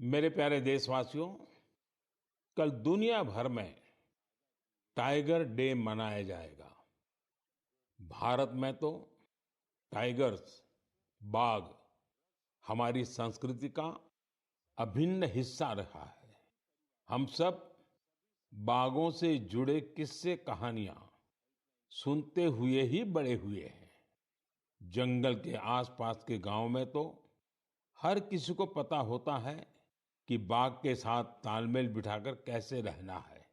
मेरे प्यारे देशवासियों, कल दुनिया भर में टाइगर डे मनाया जाएगा। भारत में तो टाइगर्स, बाघ हमारी संस्कृति का अभिन्न हिस्सा रहा है। हम सब बाघों से जुड़े किस्से कहानियां सुनते हुए ही बड़े हुए हैं। जंगल के आसपास के गांव में तो हर किसी को पता होता है कि बाघ के साथ तालमेल बिठाकर कैसे रहना है।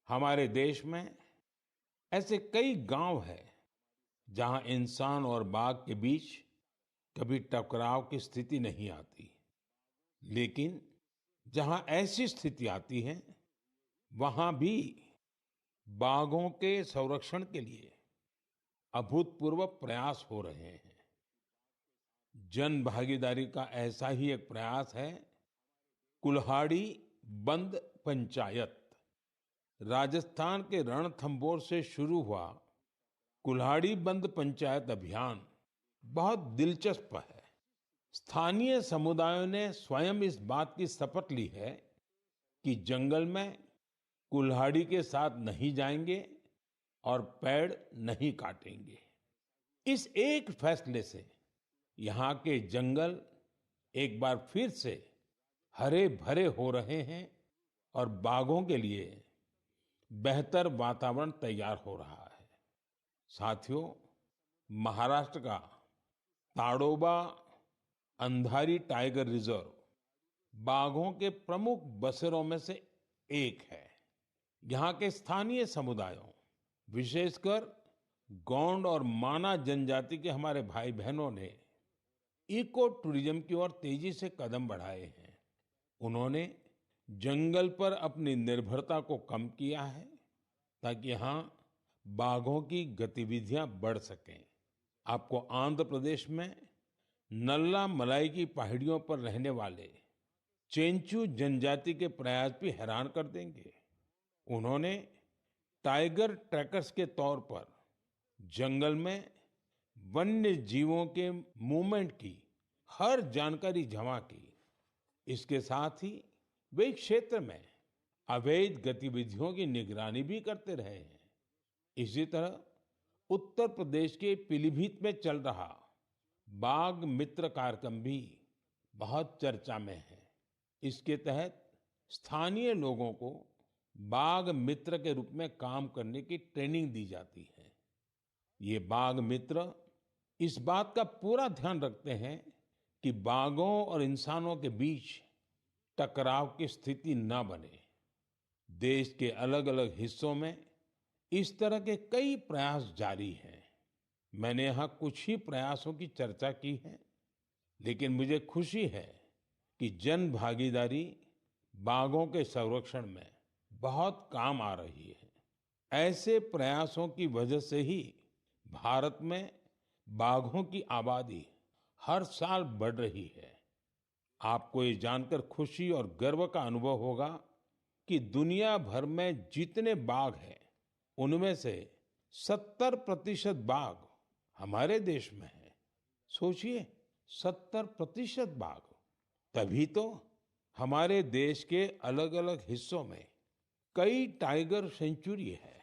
हमारे देश में ऐसे कई गांव हैं जहां इंसान और बाघ के बीच कभी टकराव की स्थिति नहीं आती। लेकिन जहां ऐसी स्थिति आती है, वहां भी बाघों के संरक्षण के लिए अभूतपूर्व प्रयास हो रहे हैं। जन भागीदारी का ऐसा ही एक प्रयास है कुल्हाड़ी बंद पंचायत। राजस्थान के रणथंभौर से शुरू हुआ कुल्हाड़ी बंद पंचायत अभियान बहुत दिलचस्प है। स्थानीय समुदायों ने स्वयं इस बात की शपथ ली है कि जंगल में कुल्हाड़ी के साथ नहीं जाएंगे और पेड़ नहीं काटेंगे। इस एक फैसले से यहाँ के जंगल एक बार फिर से हरे भरे हो रहे हैं और बाघों के लिए बेहतर वातावरण तैयार हो रहा है। साथियों, महाराष्ट्र का ताडोबा अंधारी टाइगर रिजर्व बाघों के प्रमुख बसेरों में से एक है। यहाँ के स्थानीय समुदायों, विशेषकर गोंड और माना जनजाति के हमारे भाई बहनों ने इको टूरिज्म की ओर तेजी से कदम बढ़ाए हैं। उन्होंने जंगल पर अपनी निर्भरता को कम किया है ताकि यहाँ बाघों की गतिविधियां बढ़ सकें। आपको आंध्र प्रदेश में नल्ला मलाई की पहाड़ियों पर रहने वाले चेंचू जनजाति के प्रयास भी हैरान कर देंगे। उन्होंने टाइगर ट्रैकर्स के तौर पर जंगल में वन्य जीवों के मूवमेंट की हर जानकारी जमा की। इसके साथ ही वे क्षेत्र में अवैध गतिविधियों की निगरानी भी करते रहे हैं। इसी तरह उत्तर प्रदेश के पीलीभीत में चल रहा बाघ मित्र कार्यक्रम भी बहुत चर्चा में है। इसके तहत स्थानीय लोगों को बाघ मित्र के रूप में काम करने की ट्रेनिंग दी जाती है। ये बाघ मित्र इस बात का पूरा ध्यान रखते हैं कि बाघों और इंसानों के बीच टकराव की स्थिति न बने। देश के अलग अलग हिस्सों में इस तरह के कई प्रयास जारी हैं। मैंने यहाँ कुछ ही प्रयासों की चर्चा की है, लेकिन मुझे खुशी है कि जन भागीदारी बाघों के संरक्षण में बहुत काम आ रही है। ऐसे प्रयासों की वजह से ही भारत में बाघों की आबादी हर साल बढ़ रही है। आपको ये जानकर खुशी और गर्व का अनुभव होगा कि दुनिया भर में जितने बाघ हैं, उनमें से 70% बाघ हमारे देश में है। सोचिए, 70% बाघ। तभी तो हमारे देश के अलग अलग हिस्सों में कई टाइगर सेंचुरी है।